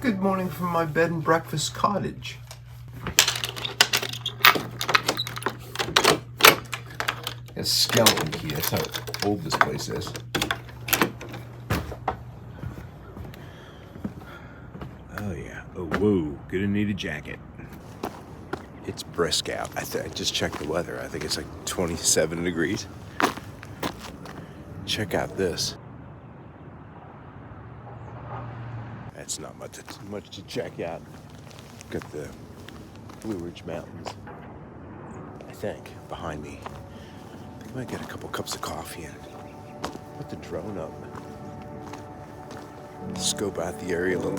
Good morning from my bed and breakfast cottage. A skeleton key, that's how old this place is. Oh yeah, oh whoa, gonna need a jacket. It's brisk out. I just checked the weather. I think it's like 27 degrees. Check out this. That's not much to check out. Got the Blue Ridge Mountains, I think, behind me. I think I might get a couple cups of coffee and put the drone up. Scope out the area a little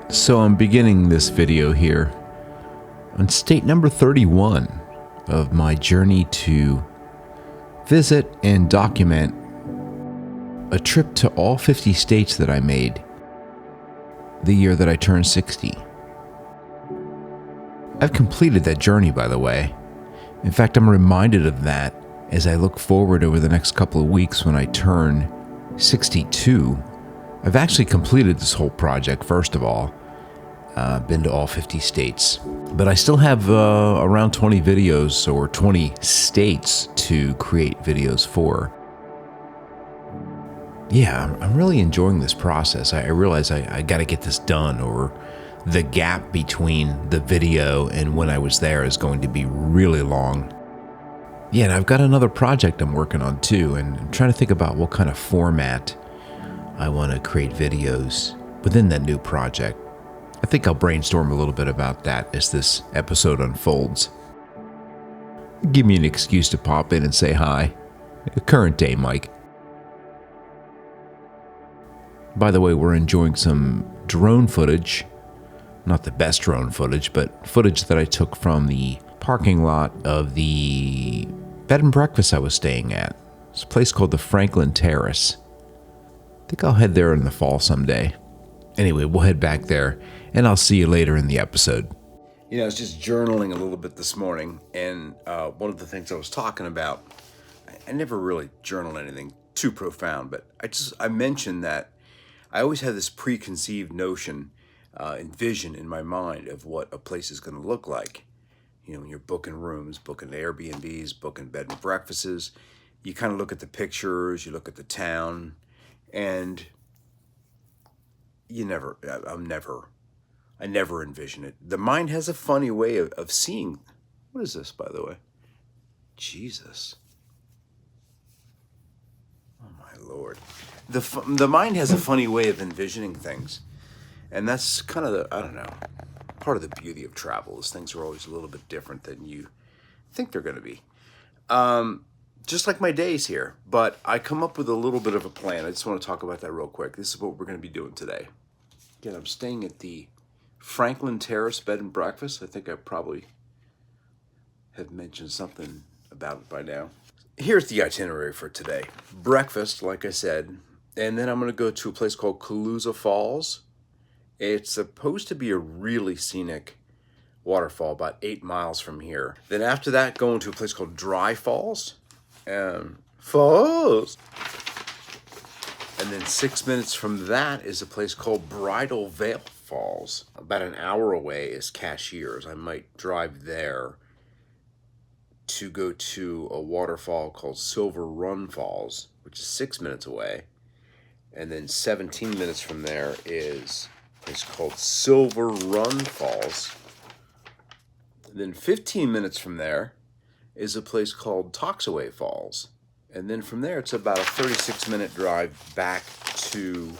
bit. So I'm beginning this video here on state number 31 of my journey to visit and document a trip to all 50 states that I made the year that I turned 60. I've completed that journey, by the way. In fact, I'm reminded of that as I look forward over the next couple of weeks when I turn 62. I've actually completed this whole project, first of all. Been to all 50 states. But I still have around 20 videos or 20 states to create videos for. Yeah, I'm really enjoying this process. I realize I got to get this done, or the gap between the video and when I was there is going to be really long. Yeah, and I've got another project I'm working on too, and I'm trying to think about what kind of format I want to create videos within that new project. I think I'll brainstorm a little bit about that as this episode unfolds. Give me an excuse to pop in and say hi. Current day, Mike. By the way, we're enjoying some drone footage. Not the best drone footage, but footage that I took from the parking lot of the bed and breakfast I was staying at. It's a place called the Franklin Terrace. I think I'll head there in the fall someday. Anyway, we'll head back there, and I'll see you later in the episode. You know, I was just journaling a little bit this morning, and one of the things I was talking about, I never really journal anything too profound, but I mentioned that I always had this preconceived notion and vision in my mind of what a place is going to look like. You know, when you're booking rooms, booking Airbnbs, booking bed and breakfasts, you kind of look at the pictures, you look at the town, and I never envision it. The mind has a funny way of seeing. What is this, by the way? Jesus. Oh, my Lord. The mind has a funny way of envisioning things. And that's kind of part of the beauty of travel is things are always a little bit different than you think they're going to be. Just like my days here. But I come up with a little bit of a plan. I just want to talk about that real quick. This is what we're going to be doing today. Again, I'm staying at the Franklin Terrace Bed and Breakfast. I think I probably have mentioned something about it by now. Here's the itinerary for today. Breakfast, like I said, and then I'm going to go to a place called Calusa Falls. It's supposed to be a really scenic waterfall about 8 miles from here. Then after that, going to a place called Dry Falls. Falls. And then 6 minutes from that is a place called Bridal Veil Falls. About an hour away is Cashiers. I might drive there to go to a waterfall called Silver Run Falls, which is 6 minutes away. And then 17 minutes from there is a place called Silver Run Falls. And then 15 minutes from there is a place called Toxaway Falls. And then from there, it's about a 36-minute drive back to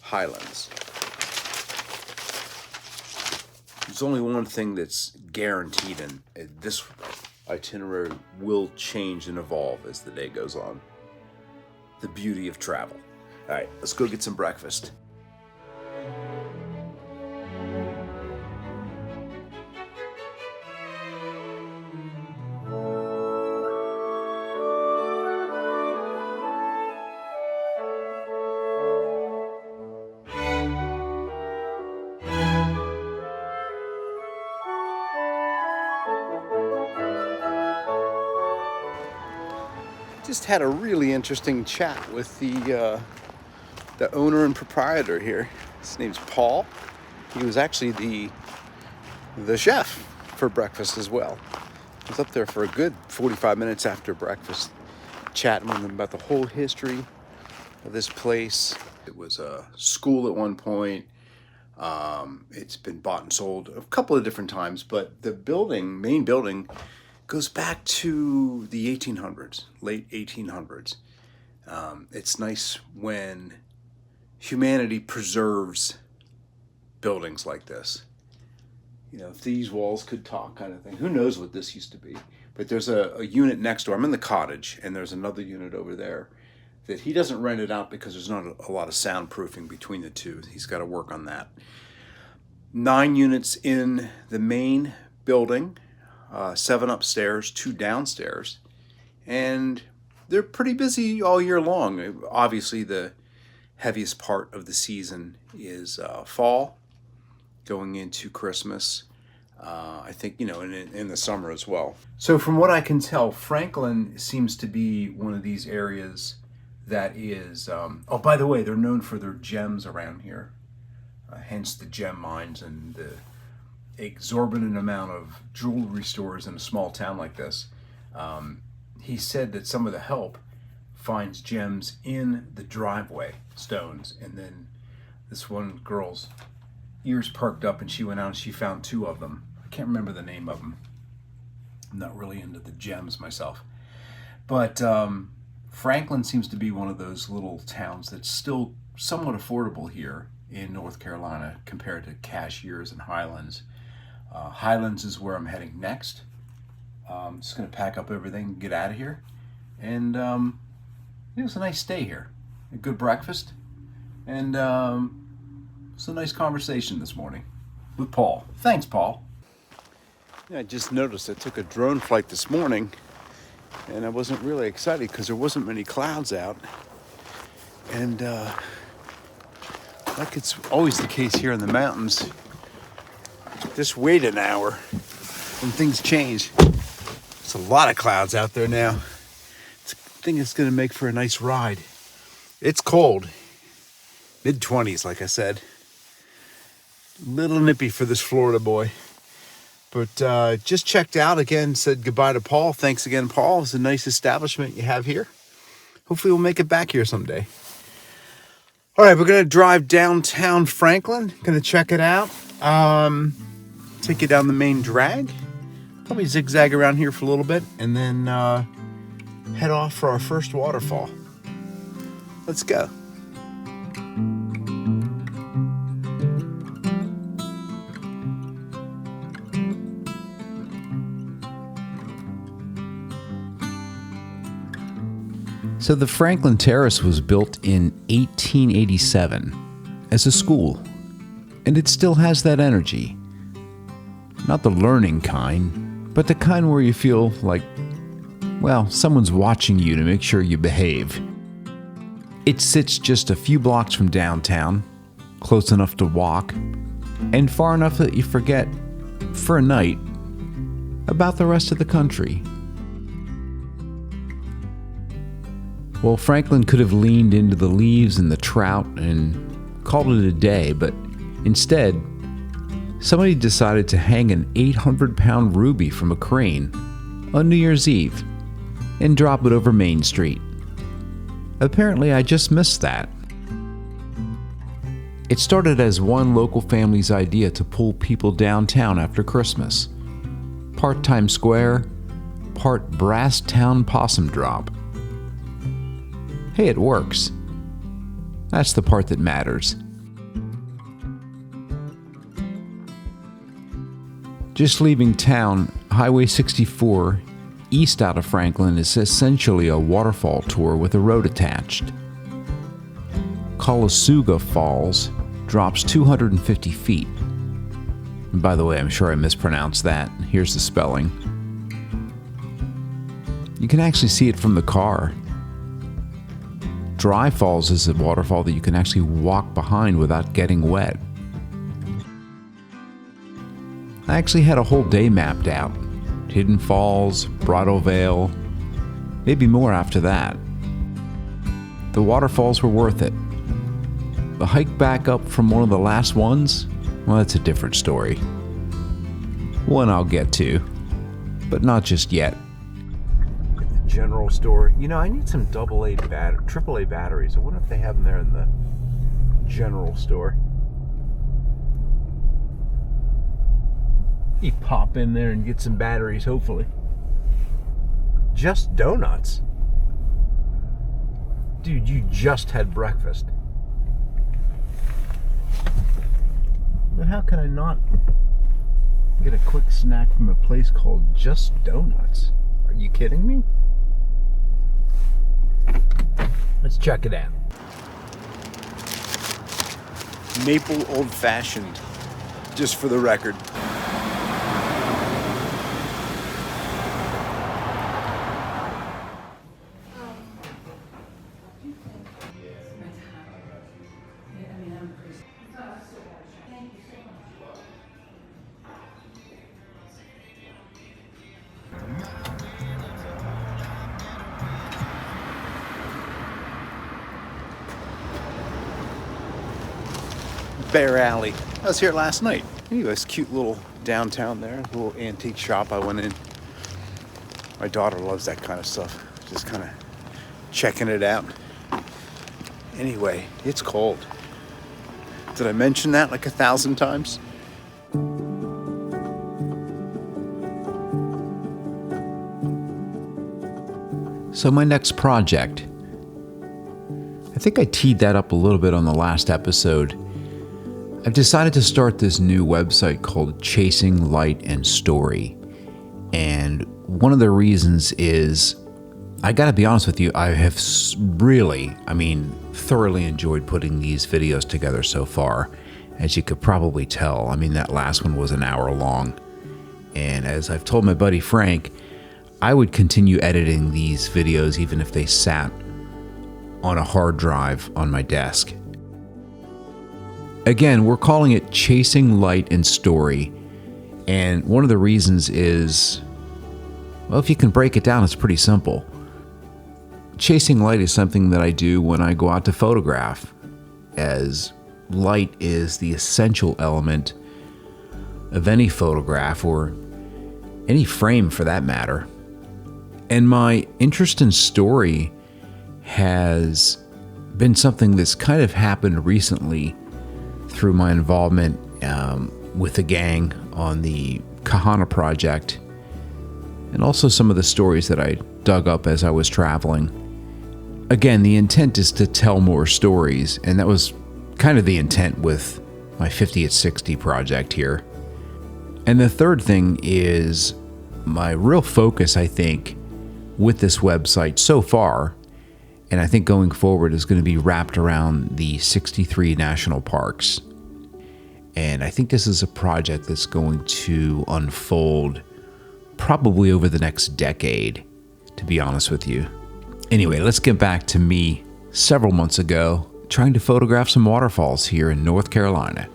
Highlands. There's only one thing that's guaranteed, and this itinerary will change and evolve as the day goes on. The beauty of travel. All right, let's go get some breakfast. Just had a really interesting chat with the owner and proprietor here. His name's Paul. He was actually the chef for breakfast as well. I was up there for a good 45 minutes after breakfast, chatting with him about the whole history of this place. It was a school at one point. It's been bought and sold a couple of different times, but the main building, goes back to the 1800s, late 1800s. It's nice when humanity preserves buildings like this. You know, if these walls could talk, kind of thing. Who knows what this used to be? But there's a unit next door. I'm in the cottage, and there's another unit over there that he doesn't rent it out because there's not a lot of soundproofing between the two. He's got to work on that. 9 units in the main building. 7 upstairs, 2 downstairs, and they're pretty busy all year long. Obviously, the heaviest part of the season is fall, going into Christmas. I think, in the summer as well. So from what I can tell, Franklin seems to be one of these areas that is, oh, by the way, they're known for their gems around here, hence the gem mines and the exorbitant amount of jewelry stores in a small town like this. He said that some of the help finds gems in the driveway stones, and then this one girl's ears perked up and she went out and she found 2 of them. I can't remember the name of them. I'm not really into the gems myself, but Franklin seems to be one of those little towns that's still somewhat affordable here in North Carolina compared to Cashiers and Highlands. Highlands is where I'm heading next. I'm just going to pack up everything and get out of here. And it was a nice stay here. A good breakfast. And it's a nice conversation this morning with Paul. Thanks, Paul. Yeah, I just noticed I took a drone flight this morning, and I wasn't really excited because there wasn't many clouds out. And like it's always the case here in the mountains, just wait an hour and things change. There's a lot of clouds out there now. I think it's going to make for a nice ride. It's cold. Mid-20s, like I said. Little nippy for this Florida boy. But just checked out again, said goodbye to Paul. Thanks again, Paul. It's a nice establishment you have here. Hopefully we'll make it back here someday. All right, we're going to drive downtown Franklin. Going to check it out. Take you down the main drag. Probably zigzag around here for a little bit. And then head off for our first waterfall. Let's go. So the Franklin Terrace was built in 1887 as a school, and it still has that energy. Not the learning kind, but the kind where you feel like, well, someone's watching you to make sure you behave. It sits just a few blocks from downtown, close enough to walk, and far enough that you forget, for a night, about the rest of the country. Well, Franklin could have leaned into the leaves and the trout and called it a day, but instead, somebody decided to hang an 800-pound ruby from a crane on New Year's Eve and drop it over Main Street. Apparently, I just missed that. It started as one local family's idea to pull people downtown after Christmas. Part Times Square, part Brasstown possum drop. Hey, it works. That's the part that matters. Just leaving town, Highway 64, east out of Franklin, is essentially a waterfall tour with a road attached. Calasuga Falls drops 250 feet. And by the way, I'm sure I mispronounced that. Here's the spelling. You can actually see it from the car. Dry Falls is a waterfall that you can actually walk behind without getting wet. I actually had a whole day mapped out. Hidden Falls, Bridal Veil, maybe more after that. The waterfalls were worth it. The hike back up from one of the last ones, well, that's a different story. One I'll get to, but not just yet. At the general store, you know, I need some AAA batteries. I wonder if they have them there in the general store. You pop in there and get some batteries, hopefully. Just donuts. Dude, you just had breakfast. But how can I not get a quick snack from a place called Just Donuts? Are you kidding me? Let's check it out. Maple Old Fashioned, just for the record. Bear Alley. I was here last night. Anyways, cute little downtown there, a little antique shop I went in. My daughter loves that kind of stuff. Just kind of checking it out. Anyway, it's cold. Did I mention that like 1,000 times? So my next project. I think I teed that up a little bit on the last episode. I've decided to start this new website called Chasing Light and Story. And one of the reasons is, I gotta be honest with you, I have really, thoroughly enjoyed putting these videos together so far. As you could probably tell, that last one was an hour long. And as I've told my buddy Frank, I would continue editing these videos even if they sat on a hard drive on my desk. Again, we're calling it Chasing Light and Story, and one of the reasons is, well, if you can break it down, it's pretty simple. Chasing light is something that I do when I go out to photograph, as light is the essential element of any photograph, or any frame for that matter. And my interest in story has been something that's kind of happened recently through my involvement with the gang on the Kahana project, and also some of the stories that I dug up as I was traveling. Again, the intent is to tell more stories, and that was kind of the intent with my 50 at 60 project here. And the third thing is my real focus, I think, with this website so far, and I think going forward, is going to be wrapped around the 63 national parks. And I think this is a project that's going to unfold probably over the next decade, to be honest with you. Anyway, let's get back to me several months ago trying to photograph some waterfalls here in North Carolina.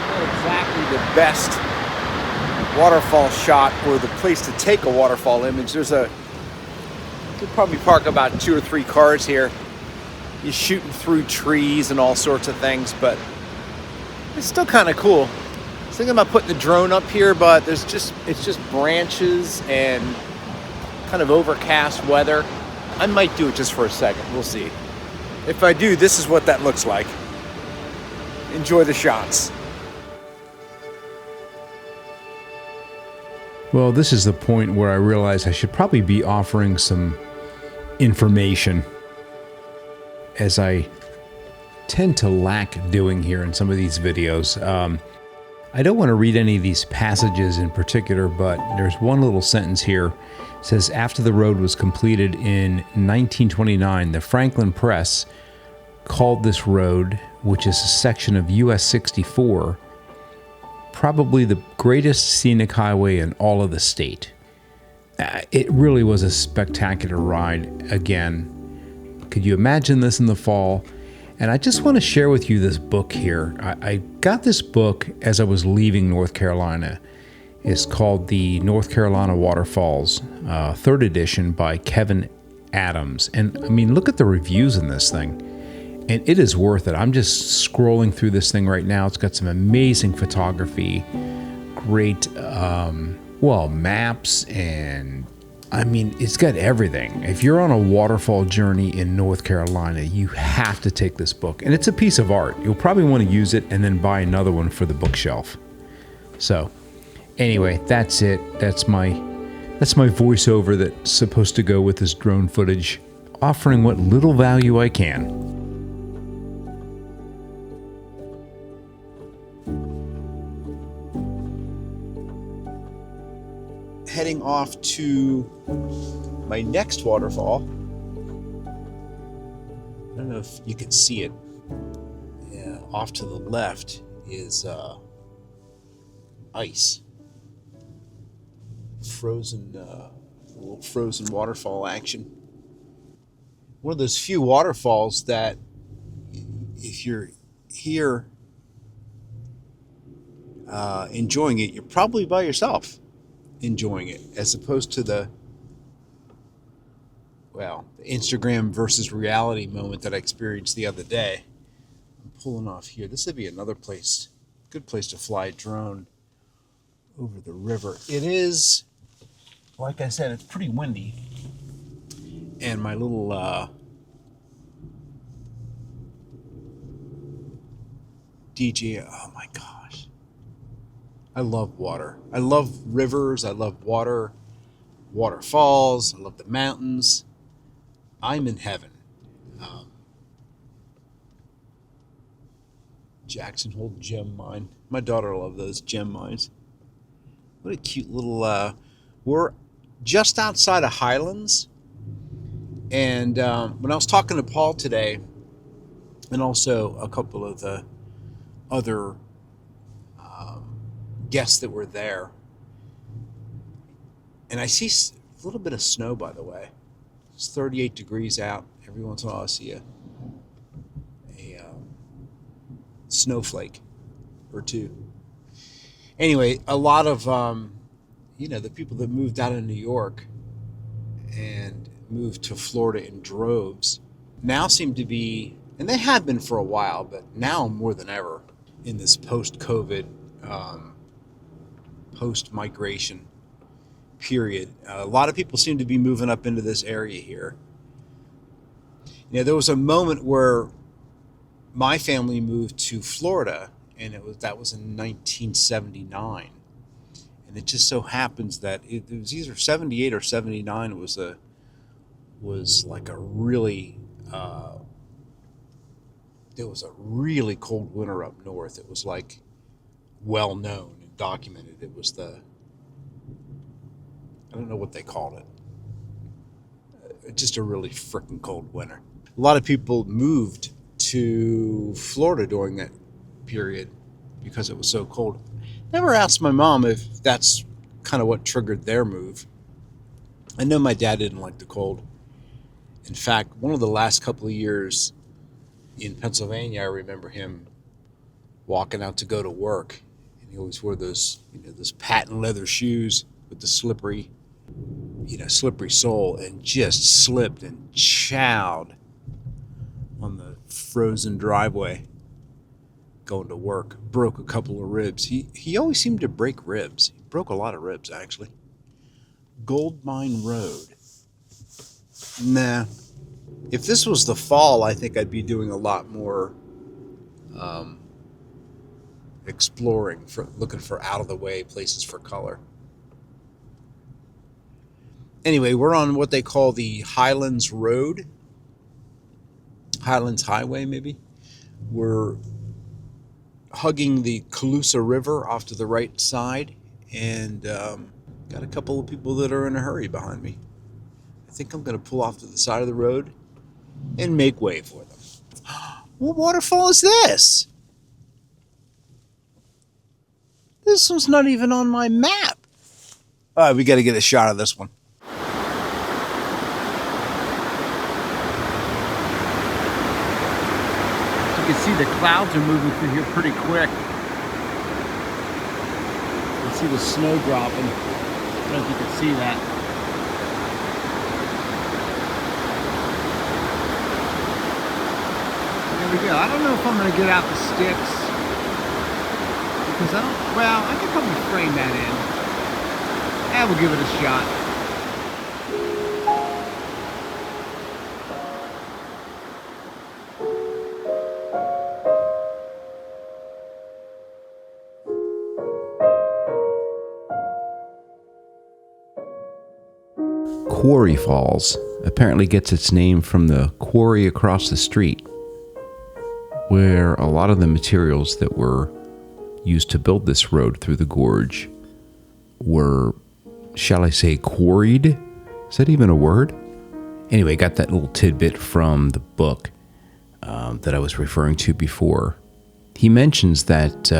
Not exactly the best waterfall shot or the place to take a waterfall image. You could probably park about 2 or 3 cars here. You're shooting through trees and all sorts of things, but it's still kind of cool. I was thinking about putting the drone up here, but it's just branches and kind of overcast weather. I might do it just for a second. We'll see. If I do, this is what that looks like. Enjoy the shots. Well, this is the point where I realize I should probably be offering some information, as I tend to lack doing here in some of these videos. I don't want to read any of these passages in particular, but there's one little sentence here. It says, after the road was completed in 1929, the Franklin Press called this road, which is a section of US 64, probably the greatest scenic highway in all of the state. It really was a spectacular ride again. Could you imagine this in the fall? And I just want to share with you this book here. I got this book as I was leaving North Carolina. It's called The North Carolina Waterfalls, third edition by Kevin Adams. And I mean, look at the reviews in this thing. And it is worth it. I'm just scrolling through this thing right now. It's got some amazing photography, great, maps, and I mean, it's got everything. If you're on a waterfall journey in North Carolina, you have to take this book. And it's a piece of art. You'll probably want to use it and then buy another one for the bookshelf. So, anyway, that's it. That's my voiceover that's supposed to go with this drone footage, offering what little value I can. Heading off to my next waterfall. I don't know if you can see it. Yeah, off to the left is ice. Little frozen waterfall action. One of those few waterfalls that if you're here enjoying it, you're probably by yourself enjoying it, as opposed to the Instagram versus reality moment that I experienced the other day. I'm pulling off here. This would be another place, good place to fly a drone over the river. It is, like I said, it's pretty windy. And my little DJ, oh my gosh. I love water. I love rivers. I love water, waterfalls. I love the mountains. I'm in heaven. Jackson Hole gem mine. My daughter loved those gem mines. What a cute little, we're just outside of Highlands. And when I was talking to Paul today, and also a couple of the other guests that were there, and I see a little bit of snow, by the way. It's 38 degrees out. Every once in a while I see a snowflake or two. Anyway, a lot of the people that moved out of New York and moved to Florida in droves now seem to be, and they have been for a while, but now more than ever in this post-COVID, post-migration period, a lot of people seem to be moving up into this area here. You know, there was a moment where my family moved to Florida, and that was in 1979. And it just so happens that it was either 78 or 79 was like a really there was a really cold winter up north. It was like well known and documented. It was I don't know what they called it. Just a really freaking cold winter. A lot of people moved to Florida during that period because it was so cold. Never asked my mom if that's kind of what triggered their move. I know my dad didn't like the cold. In fact, one of the last couple of years in Pennsylvania, I remember him walking out to go to work, and he always wore those patent leather shoes with the slippery sole, and just slipped and chowed on the frozen driveway going to work. Broke a couple of ribs. He always seemed to break ribs. He broke a lot of ribs, actually. Gold Mine Road. Nah. If this was the fall, I think I'd be doing a lot more exploring, looking for out-of-the-way places for color. Anyway, we're on what they call the Highlands Road. Highlands Highway, maybe. We're hugging the Colusa River off to the right side, and got a couple of people that are in a hurry behind me. I think I'm going to pull off to the side of the road and make way for them. What waterfall is this? This one's not even on my map. All right, we got to get a shot of this one. see the clouds are moving through here pretty quick. You can see the snow dropping. I don't know if you can see that. There we go. I don't know if I'm going to get out the sticks. Because I could probably frame that in. Yeah, we'll give it a shot. Quarry Falls apparently gets its name from the quarry across the street, where a lot of the materials that were used to build this road through the gorge were, shall I say, quarried? Is that even a word? Anyway, got that little tidbit from the book that I was referring to before. He mentions that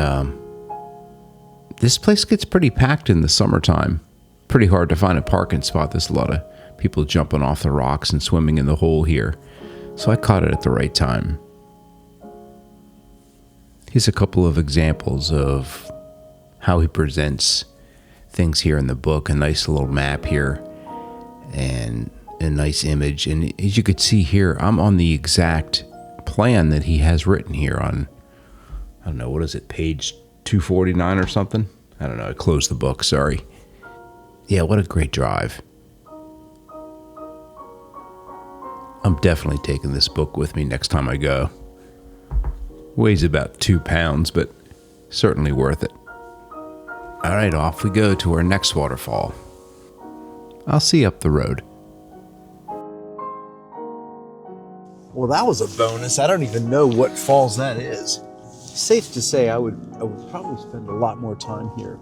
this place gets pretty packed in the summertime. Pretty hard to find a parking spot. There's a lot of people jumping off the rocks and swimming in the hole here. So I caught it at the right time. Here's a couple of examples of how he presents things here in the book. A nice little map here and a nice image. And as you could see here, I'm on the exact plan that he has written here on, I don't know, what is it, page 249 or something? I don't know, I closed the book, sorry. Yeah, what a great drive. I'm definitely taking this book with me next time I go. Weighs about 2 pounds, but certainly worth it. All right, off we go to our next waterfall. I'll see you up the road. Well, that was a bonus. I don't even know what falls that is. Safe to say I would probably spend a lot more time here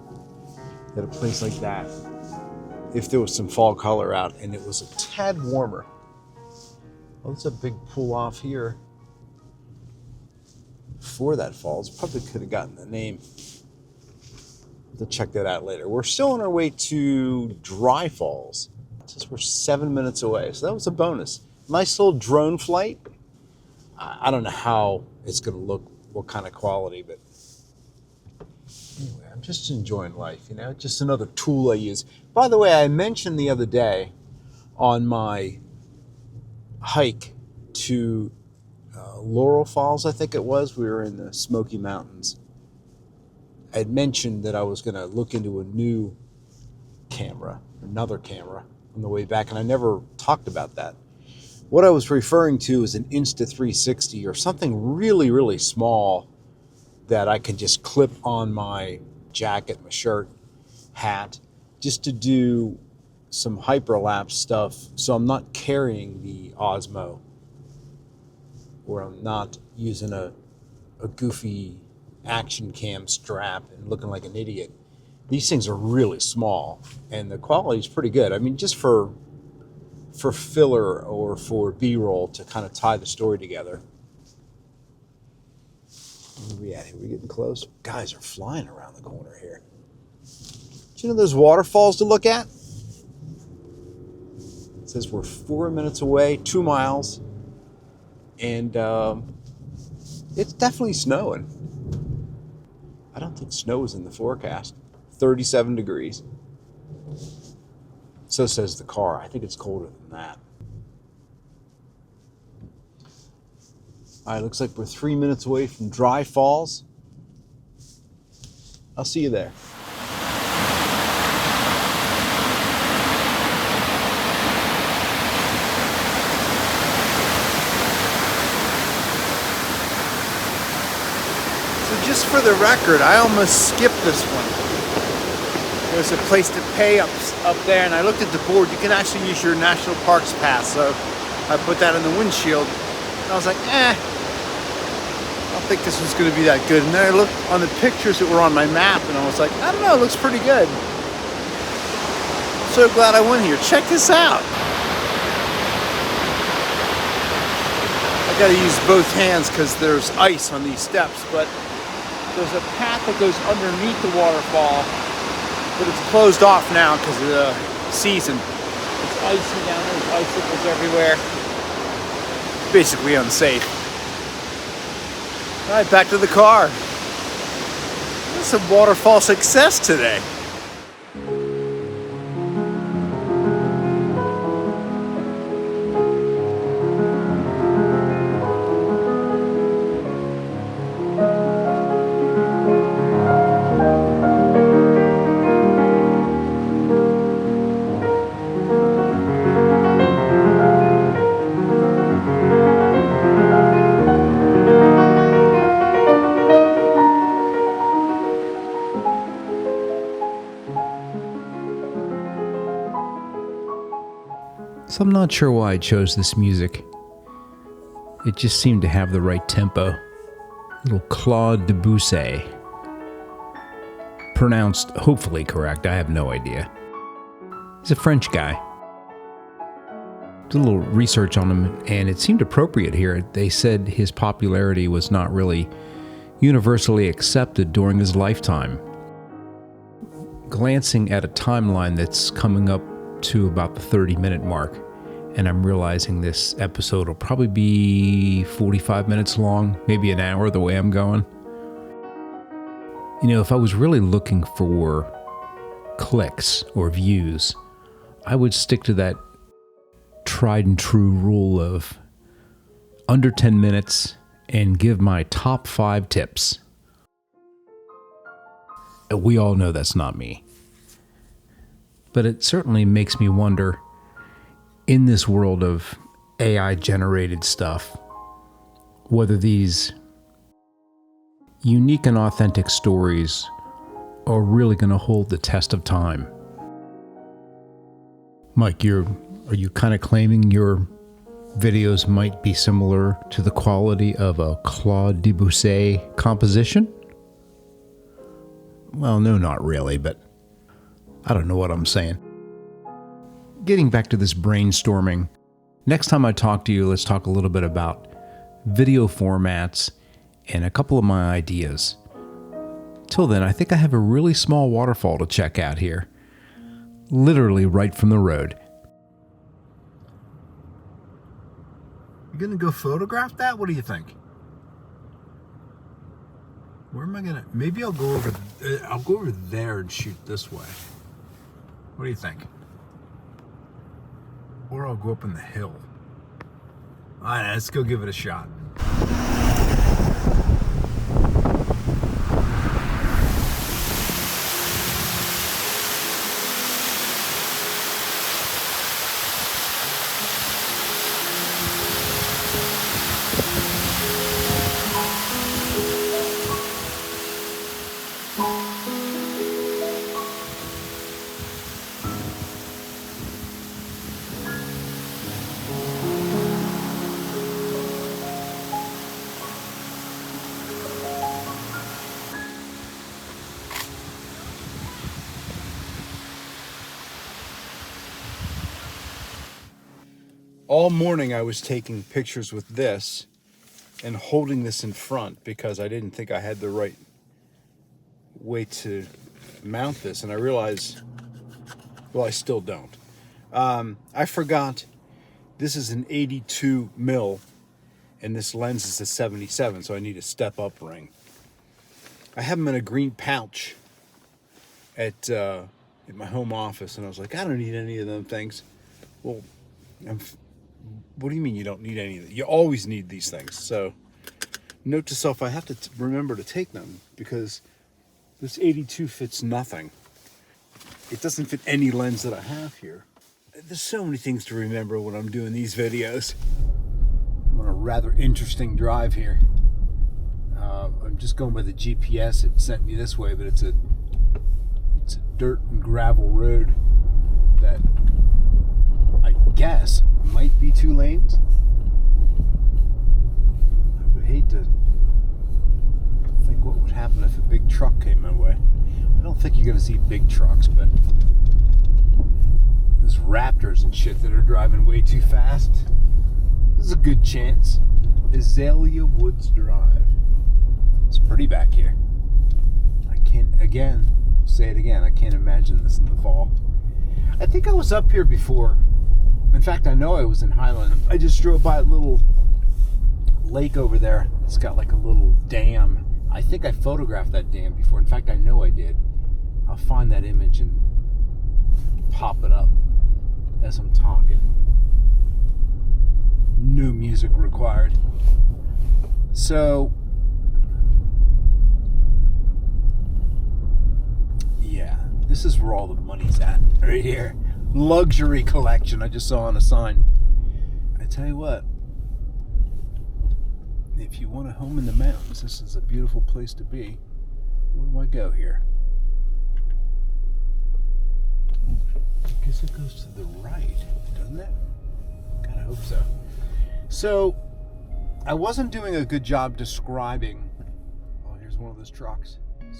at a place like that if there was some fall color out and it was a tad warmer. Well, it's a big pull off here for that falls. Probably could have gotten the name. To check that out later. We're still on our way to Dry Falls. It says we're 7 minutes away, so that was a bonus. Nice little drone flight. I don't know how it's going to look, what kind of quality, but anyway, I'm just enjoying life, you know, just another tool I use. By the way, I mentioned the other day on my hike to Laurel Falls, I think it was. We were in the Smoky Mountains. I had mentioned that I was going to look into a new camera, another camera on the way back, and I never talked about that. What I was referring to is an Insta360 or something really, really small that I can just clip on my jacket, my shirt, hat, just to do some hyperlapse stuff so I'm not carrying the Osmo or I'm not using a goofy action cam strap and looking like an idiot. These things are really small and the quality is pretty good. I mean, just for filler or for B-roll to kind of tie the story together. Where are we at here? We're getting close. Guys are flying around the corner here. Do you know there's waterfalls to look at? It says we're 4 minutes away, 2 miles, and it's definitely snowing. I don't think snow is in the forecast. 37 degrees. So says the car. I think it's colder than that. All right, looks like we're 3 minutes away from Dry Falls. I'll see you there. So just for the record, I almost skipped this one. There's a place to pay up there, and I looked at the board. You can actually use your National Parks Pass, so I put that in the windshield. And I was like, I don't think this was going to be that good. And then I looked on the pictures that were on my map, and I was like, I don't know, it looks pretty good. I'm so glad I went here. Check this out. I got to use both hands because there's ice on these steps, but there's a path that goes underneath the waterfall. But it's closed off now because of the season. It's icy down there, there's icicles everywhere. Basically unsafe. All right, back to the car. That's some waterfall success today. So I'm not sure why I chose this music. It just seemed to have the right tempo. Little Claude Debussy. Pronounced hopefully correct, I have no idea. He's a French guy. Did a little research on him, and it seemed appropriate here. They said his popularity was not really universally accepted during his lifetime. Glancing at a timeline that's coming up to about the 30-minute mark, and I'm realizing this episode will probably be 45 minutes long, maybe an hour the way I'm going. You know, if I was really looking for clicks or views, I would stick to that tried and true rule of under 10 minutes and give my top 5 tips. We all know that's not me. But it certainly makes me wonder, in this world of AI-generated stuff, whether these unique and authentic stories are really going to hold the test of time. Mike, are you kind of claiming your videos might be similar to the quality of a Claude Debussy composition? Well, no, not really, but I don't know what I'm saying. Getting back to this brainstorming, next time I talk to you, let's talk a little bit about video formats and a couple of my ideas. Till then, I think I have a really small waterfall to check out here. Literally right from the road. You gonna go photograph that? What do you think? Where am I gonna? Maybe I'll go over. I'll go over there and shoot this way. What do you think? Or I'll go up in the hill. All right, let's go give it a shot. All morning I was taking pictures with this and holding this in front because I didn't think I had the right way to mount this, and I realized, well, I still don't. I forgot this is an 82 mil and this lens is a 77, so I need a step up ring. I have them in a green pouch at my home office, and I was like, I don't need any of them things. Well, what do you mean you don't need any of them? You always need these things. So note to self, I have to remember to take them because this 82 fits nothing. It doesn't fit any lens that I have here. There's so many things to remember when I'm doing these videos. I'm on a rather interesting drive here. I'm just going by the GPS. It sent me this way, but it's a dirt and gravel road that I guess might be 2 lanes. I would hate to think what would happen if a big truck came my way. I don't think you're going to see big trucks, but there's Raptors and shit that are driving way too fast. There's a good chance. Azalea Woods Drive. It's pretty back here. I can't, again, say it again, I can't imagine this in the fall. I think I was up here before. In fact, I know I was in Highland. I just drove by a little lake over there. It's got like a little dam. I think I photographed that dam before. In fact, I know I did. I'll find that image and pop it up as I'm talking. No music required. So, yeah, this is where all the money's at, right here. Luxury collection, I just saw on a sign. I tell you what, if you want a home in the mountains, this is a beautiful place to be. Where do I go here? I guess it goes to the right, doesn't it? God, I hope so. So, I wasn't doing a good job describing. Oh, here's one of those trucks.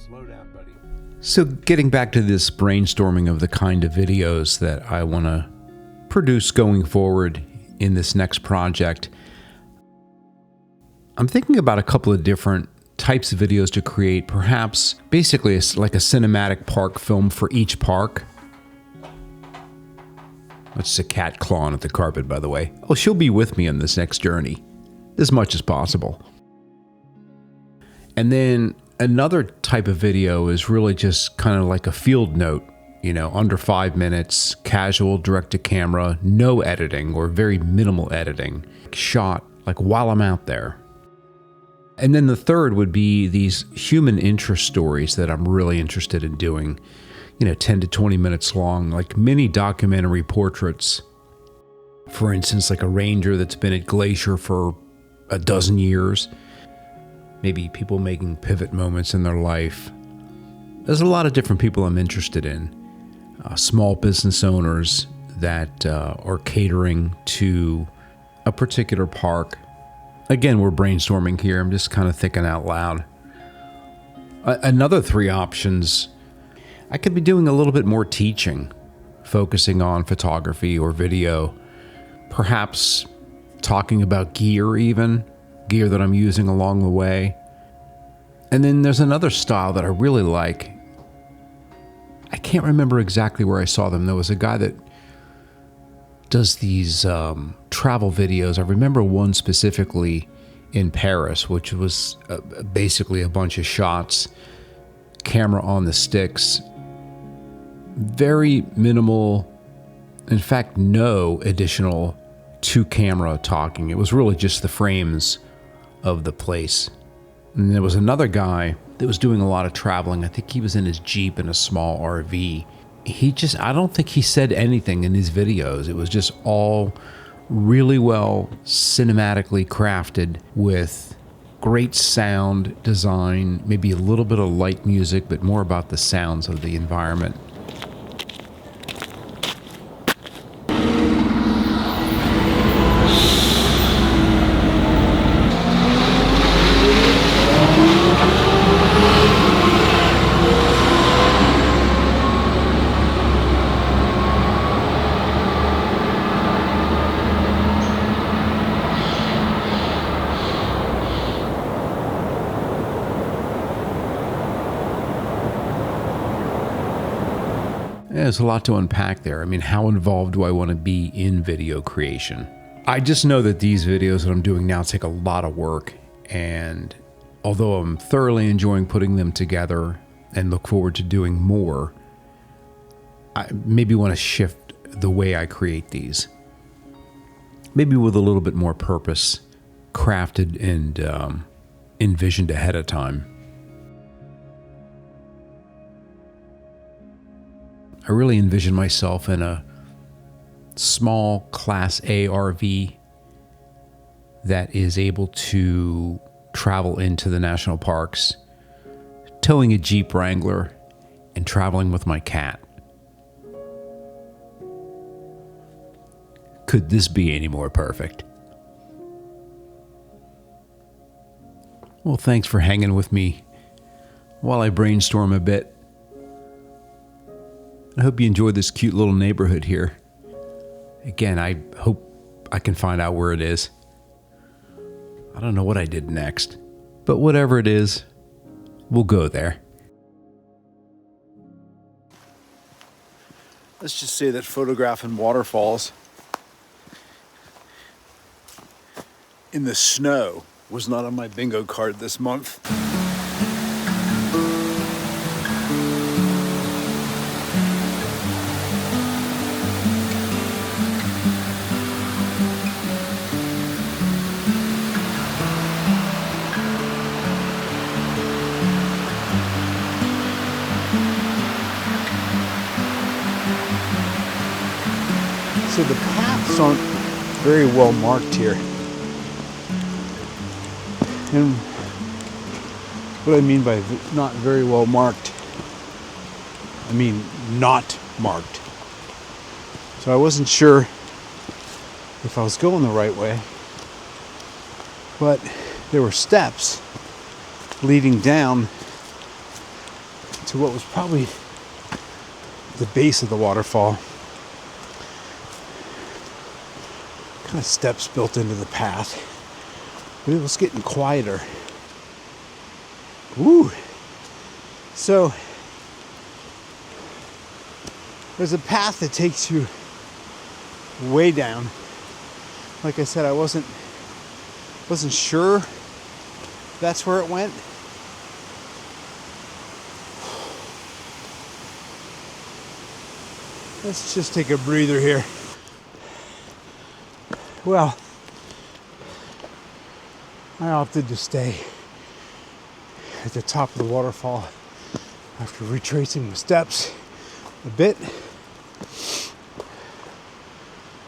Slow down, buddy. So getting back to this brainstorming of the kind of videos that I want to produce going forward in this next project, I'm thinking about a couple of different types of videos to create, perhaps basically like a cinematic park film for each park. That's just a cat clawing at the carpet, by the way. Oh, she'll be with me on this next journey, as much as possible. And then another type of video is really just kind of like a field note, you know, under 5 minutes, casual, direct to camera, no editing or very minimal editing, shot like while I'm out there. And then the third would be these human interest stories that I'm really interested in doing, you know, 10 to 20 minutes long, like mini documentary portraits. For instance, like a ranger that's been at Glacier for a dozen years. Maybe people making pivot moments in their life. There's a lot of different people I'm interested in. Small business owners that are catering to a particular park. Again, we're brainstorming here. I'm just kind of thinking out loud. Another 3 options, I could be doing a little bit more teaching, focusing on photography or video, perhaps talking about gear even, gear that I'm using along the way. And then there's another style that I really like. I can't remember exactly where I saw them. There was a guy that does these travel videos. I remember one specifically in Paris, which was basically a bunch of shots, camera on the sticks, very minimal, in fact, no additional to-camera talking. It was really just the frames of the place. And there was another guy that was doing a lot of traveling. I think he was in his Jeep in a small RV. I don't think he said anything in his videos. It was just all really well cinematically crafted with great sound design, maybe a little bit of light music, but more about the sounds of the environment. There's a lot to unpack there. I mean, how involved do I want to be in video creation? I just know that these videos that I'm doing now take a lot of work, and although I'm thoroughly enjoying putting them together and look forward to doing more, I maybe want to shift the way I create these. Maybe with a little bit more purpose, crafted and envisioned ahead of time. I really envision myself in a small Class A RV that is able to travel into the national parks, towing a Jeep Wrangler, and traveling with my cat. Could this be any more perfect? Well, thanks for hanging with me while I brainstorm a bit. I hope you enjoyed this cute little neighborhood here. Again, I hope I can find out where it is. I don't know what I did next, but whatever it is, we'll go there. Let's just say that photographing waterfalls in the snow was not on my bingo card this month. So the paths aren't very well marked here. And what I mean by not very well marked, I mean not marked. So I wasn't sure if I was going the right way, but there were steps leading down to what was probably the base of the waterfall. Kind of steps built into the path, but it was getting quieter. Woo! So there's a path that takes you way down. Like I said, I wasn't sure that's where it went. Let's just take a breather here. Well, I opted to stay at the top of the waterfall after retracing the steps a bit.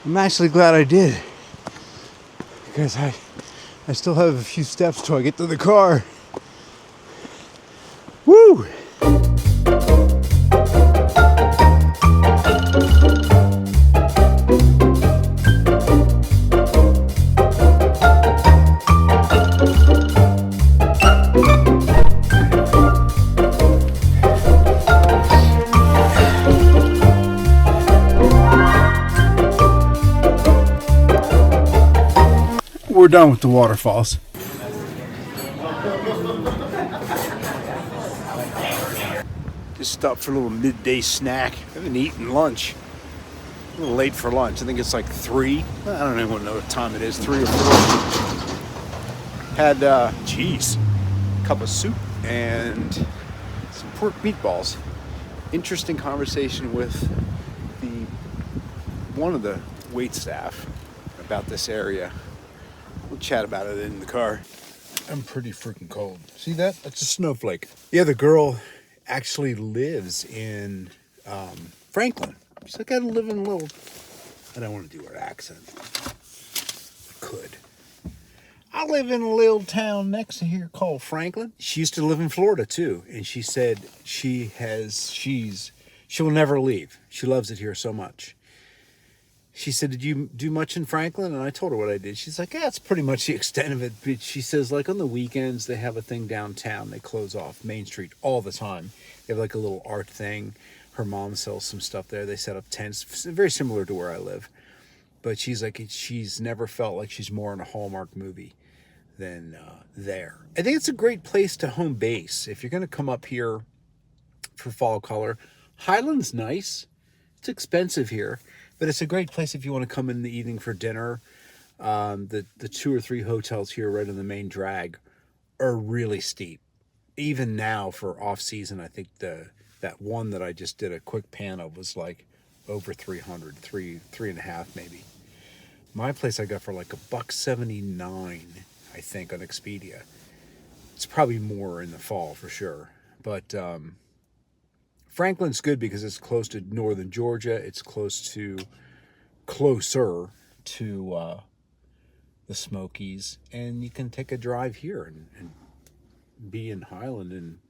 I'm actually glad I did, because I still have a few steps till I get to the car. Woo! We're done with the waterfalls. Just stopped for a little midday snack. I haven't eaten lunch. A little late for lunch. I think it's like 3. I don't even know what time it is. 3 or 4. Had, a cup of soup and some pork meatballs. Interesting conversation with one of the wait staff about this area. We'll chat about it in the car. I'm pretty freaking cold. See that? That's a snowflake. Yeah, the girl actually lives in Franklin. She's like, I live in a little... I don't want to do her accent. I could. I live in a little town next to here called Franklin. She used to live in Florida too, and she said she'll never leave. She loves it here so much. She said, did you do much in Franklin? And I told her what I did. She's like, yeah, that's pretty much the extent of it. But she says, like, on the weekends, they have a thing downtown. They close off Main Street all the time. They have, like, a little art thing. Her mom sells some stuff there. They set up tents, very similar to where I live. But she's like, she's never felt like she's more in a Hallmark movie than there. I think it's a great place to home base. If you're going to come up here for fall color, Highland's nice. It's expensive here. But it's a great place if you want to come in the evening for dinner. The 2 or 3 hotels here right on the main drag are really steep. Even now for off season, I think that one that I just did a quick pan of was like over 300, 3.5 maybe. My place I got for like $179, I think, on Expedia. It's probably more in the fall for sure. But Franklin's good because it's close to northern Georgia. It's closer to the Smokies, and you can take a drive here and be in Highland in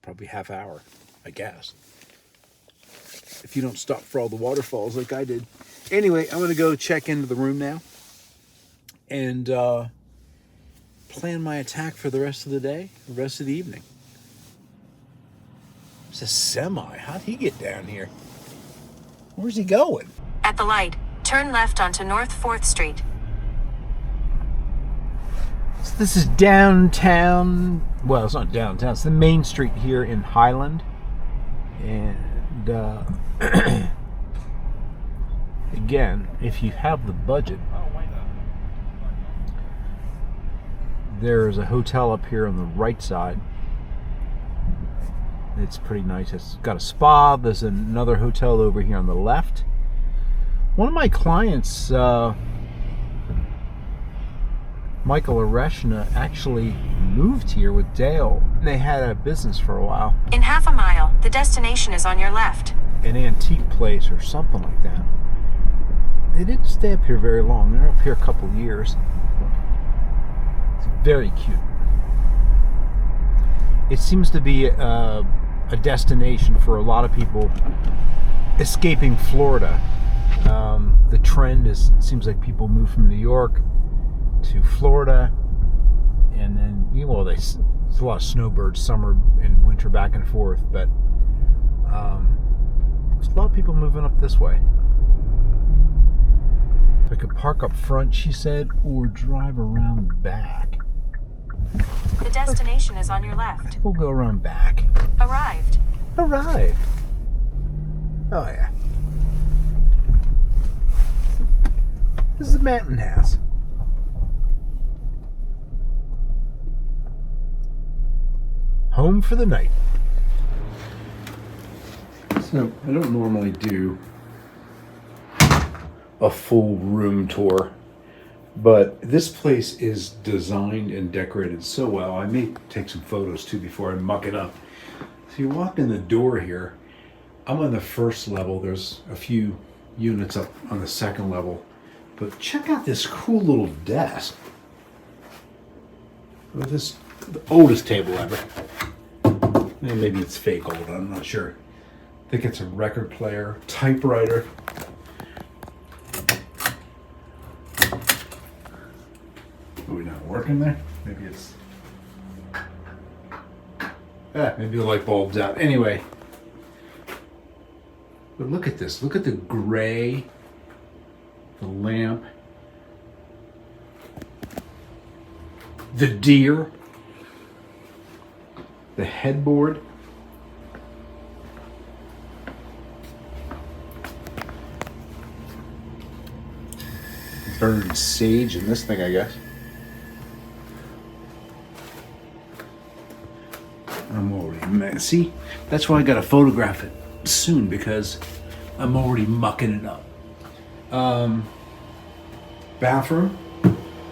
probably half hour, I guess. If you don't stop for all the waterfalls like I did. Anyway, I'm going to go check into the room now and plan my attack for the rest of the day, the rest of the evening. It's a semi. How'd he get down here? Where's he going? At the light, turn left onto North 4th Street. So this is downtown. Well, it's not downtown. It's the main street here in Highland. And again, if you have the budget, There's a hotel up here on the right side. It's pretty nice. It's got a spa. There's another hotel over here on the left. One of my clients, Michael Areshna, actually moved here with Dale. They had a business for a while. In half a mile, the destination is on your left. An antique place or something like that. They didn't stay up here very long. They're up here a couple years. It's very cute. It seems to be a destination for a lot of people escaping Florida. The trend seems like people move from New York to Florida, and then there's a lot of snowbirds summer and winter back and forth, but there's a lot of people moving up this way. I could park up front, she said, or drive around back. The destination is on your left. We'll go around back. Arrived. Arrived. Oh yeah. This is the Manton House. Home for the night. So I don't normally do a full room tour, but this place is designed and decorated so well. I may take some photos too before I muck it up. So you walk in the door here. I'm on the first level. There's a few units up on the second level, but check out this cool little desk. This the oldest table ever. Maybe it's fake old, I'm not sure. I think it's a record player, typewriter. Are we not working there? Maybe it's... maybe the light bulb's out. Anyway. But look at this. Look at the gray, the lamp, the deer, the headboard. Burned sage in this thing, I guess. I'm already see, that's why I gotta photograph it soon, because I'm already mucking it up. Bathroom,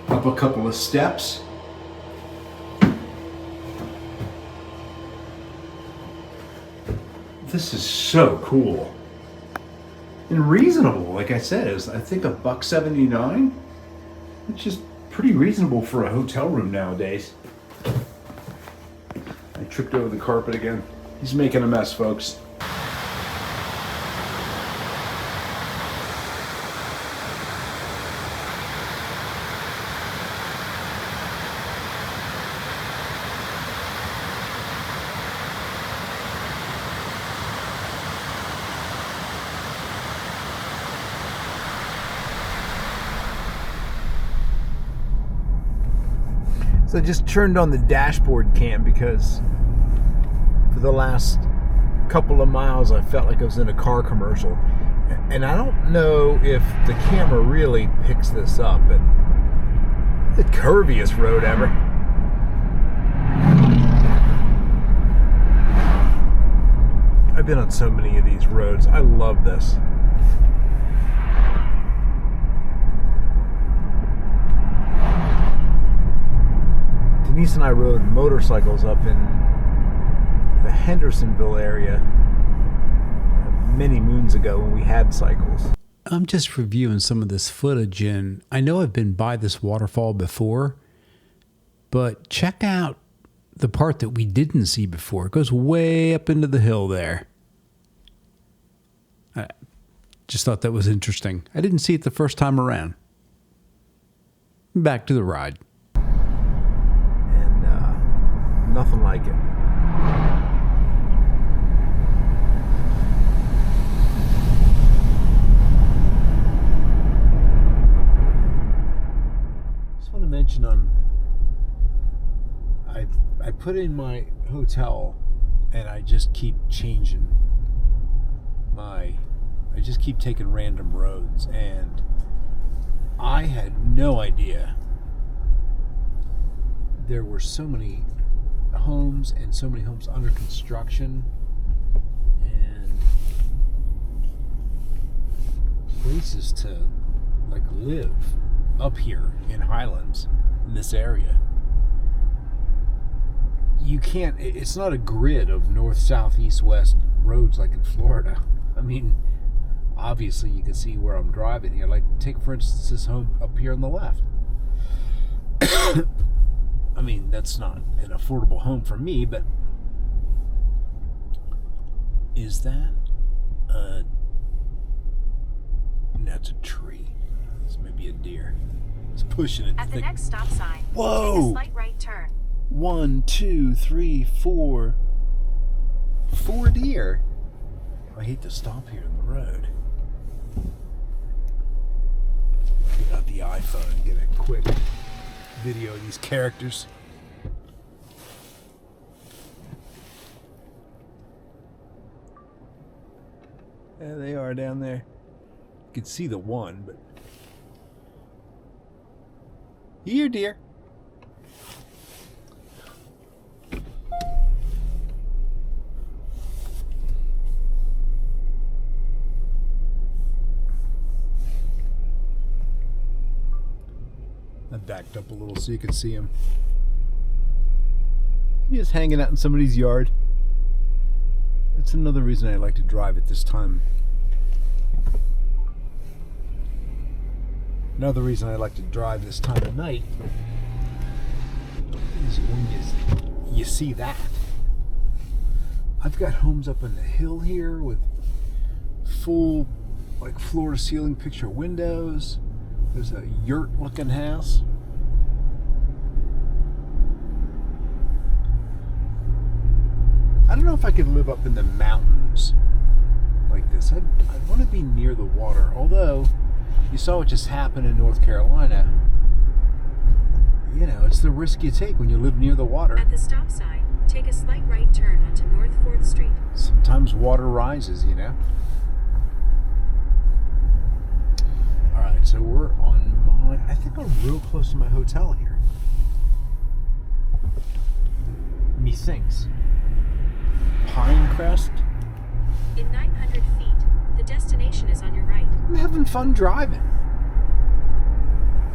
up a couple of steps. This is so cool and reasonable. Like I said, is I think $179, which is pretty reasonable for a hotel room nowadays. I tripped over the carpet again. He's making a mess, folks. So I just turned on the dashboard cam because for the last couple of miles I felt like I was in a car commercial. And I don't know if the camera really picks this up, but the curviest road ever. I've been on so many of these roads. I love this. Denise and I rode motorcycles up in the Hendersonville area many moons ago when we had cycles. I'm just reviewing some of this footage, and I know I've been by this waterfall before, but check out the part that we didn't see before. It goes way up into the hill there. I just thought that was interesting. I didn't see it the first time around. Back to the ride. Nothing like it. Just want to mention I put in my hotel and I just keep changing I just keep taking random roads, and I had no idea there were so many homes and so many homes under construction and places to like live up here in Highlands in this area. You can't, it's not a grid of north, south, east, west roads like in Florida. I mean, obviously you can see where I'm driving here. Like, take for instance this home up here on the left. I mean, that's not an affordable home for me, but is that that's a tree. It's maybe a deer. It's pushing it. At the next stop sign, Whoa! take a slight right turn. 1, 2, 3, 4. 4 deer. I hate to stop here on the road. Get out the iPhone and get a quick video of these characters. There they are down there. You can see the one, but here, dear. I backed up a little so you can see him. He's just hanging out in somebody's yard. That's another reason I like to drive at this time. Another reason I like to drive this time of night is when you see that. I've got homes up on the hill here with full, like, floor-to-ceiling picture windows. There's a yurt-looking house. I don't know if I could live up in the mountains like this. I'd want to be near the water. Although, you saw what just happened in North Carolina. You know, it's the risk you take when you live near the water. At the stop sign, take a slight right turn onto North 4th Street. Sometimes water rises, you know. Alright, so we're on I think I'm real close to my hotel here. Methinks. Pinecrest? In 900 feet, the destination is on your right. I'm having fun driving.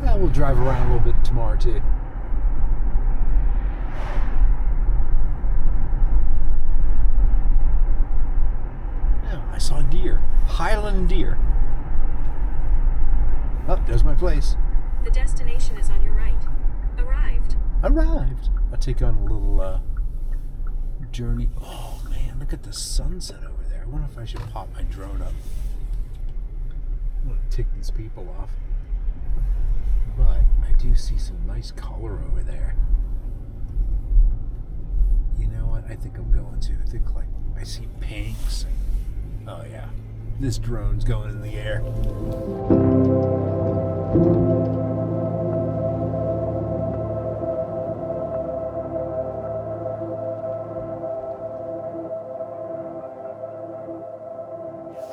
Well, we'll drive around a little bit tomorrow too. Yeah, I saw deer. Highland deer. Oh, there's my place. The destination is on your right. Arrived. Arrived. I'll take on a little journey. Oh man, look at the sunset over there. I wonder if I should pop my drone up. I'm gonna tick these people off. But I do see some nice color over there. You know what? I think I'm going to. I think, like, I see pinks. Oh yeah. This drone's going in the air.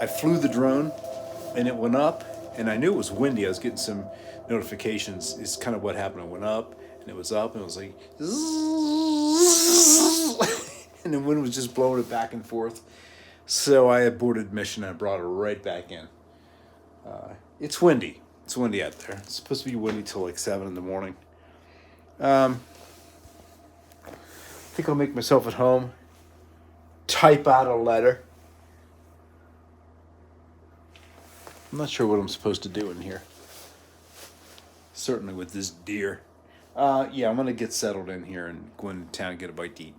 I flew the drone and it went up, and I knew it was windy. I was getting some notifications. It's kind of what happened. It went up and it was up and it was like and the wind was just blowing it back and forth. So I aborted mission and I brought it right back in. It's windy. It's windy out there. It's supposed to be windy till like 7 in the morning. I think I'll make myself at home, type out a letter. I'm not sure what I'm supposed to do in here. Certainly with this deer. Yeah, I'm going to get settled in here and go into town and get a bite to eat.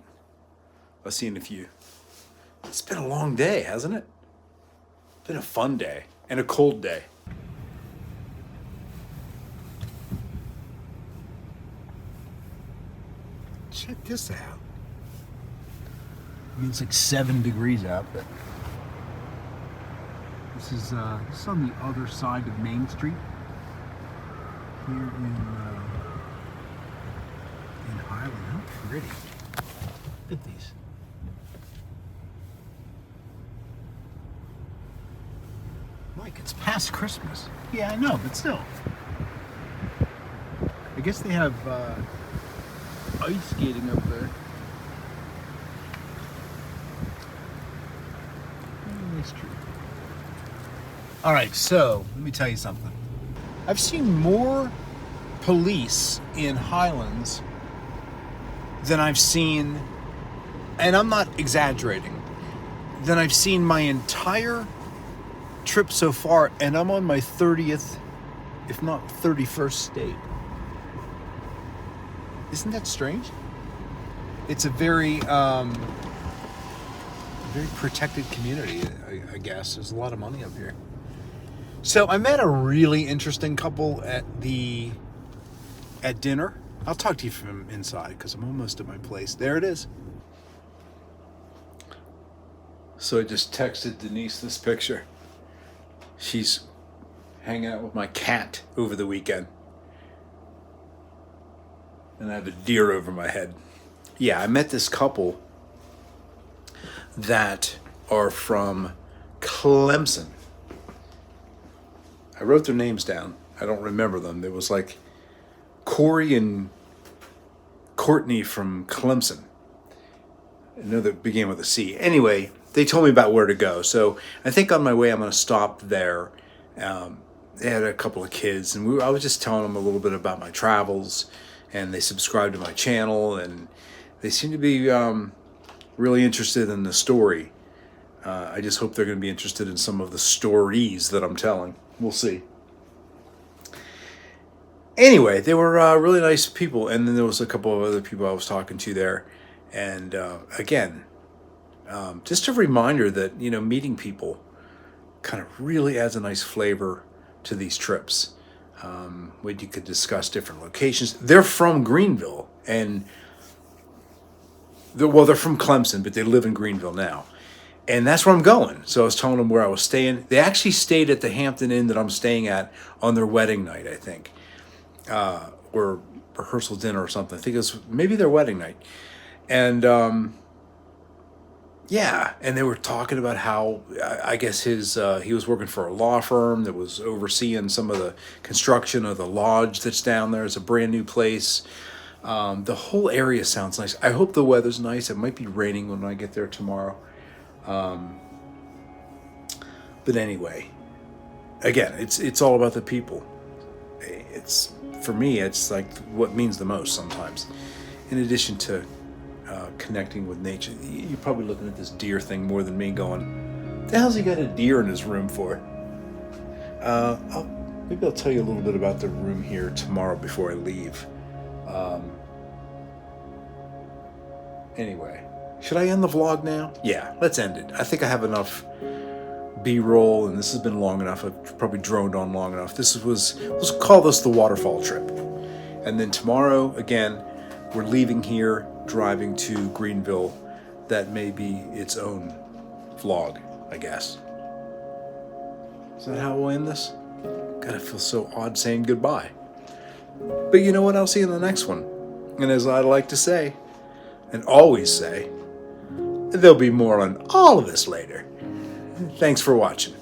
I'll see you in a few. It's been a long day, hasn't it? It's been a fun day and a cold day. Check this out. I mean, it's like 7 degrees out, but this is on the other side of Main Street here in Highland. How pretty! Look at these. Mike, it's past Christmas. Yeah, I know, but still. I guess they have ice skating up there. Nice tree. All right, so let me tell you something. I've seen more police in Highlands than I've seen, and I'm not exaggerating, than I've seen my entire trip so far, and I'm on my 30th, if not 31st state. Isn't that strange? It's a very protected community, I guess. There's a lot of money up here. So I met a really interesting couple at dinner. I'll talk to you from inside because I'm almost at my place. There it is. So I just texted Denise this picture. She's hanging out with my cat over the weekend. And I have a deer over my head. Yeah, I met this couple that are from Clemson. I wrote their names down. I don't remember them. It was like Corey and Courtney from Clemson. I know that began with a C. Anyway, they told me about where to go. So I think on my way I'm going to stop there. They had a couple of kids, and I was just telling them a little bit about my travels, and they subscribed to my channel, and they seem to be really interested in the story. I just hope they're going to be interested in some of the stories that I'm telling. We'll see. Anyway, they were really nice people, and then there was a couple of other people I was talking to there. And again, just a reminder that, meeting people kind of really adds a nice flavor to these trips. When you could discuss different locations. They're from Greenville, and they're from Clemson, but they live in Greenville now. And that's where I'm going. So I was telling them where I was staying. They actually stayed at the Hampton Inn that I'm staying at on their wedding night, I think. Or rehearsal dinner or something. I think it was maybe their wedding night. And yeah, and they were talking about how I guess he was working for a law firm that was overseeing some of the construction of the lodge that's down there. It's a brand new place. The whole area sounds nice. I hope the weather's nice. It might be raining when I get there tomorrow. But anyway, again, it's all about the people. It's, for me, it's like what means the most sometimes. In addition to connecting with nature. You're probably looking at this deer thing more than me going, the hell's he got a deer in his room for? Maybe I'll tell you a little bit about the room here tomorrow before I leave. Anyway, should I end the vlog now? Yeah, let's end it. I think I have enough B-roll, and this has been long enough. I've probably droned on long enough. Let's call this the waterfall trip. And then tomorrow, again, we're leaving here, driving to Greenville. That may be its own vlog, I guess. Is that how we'll end this? God, I feel so odd saying goodbye. But you know what? I'll see you in the next one. And as I like to say, and always say, there'll be more on all of this later. Thanks for watching.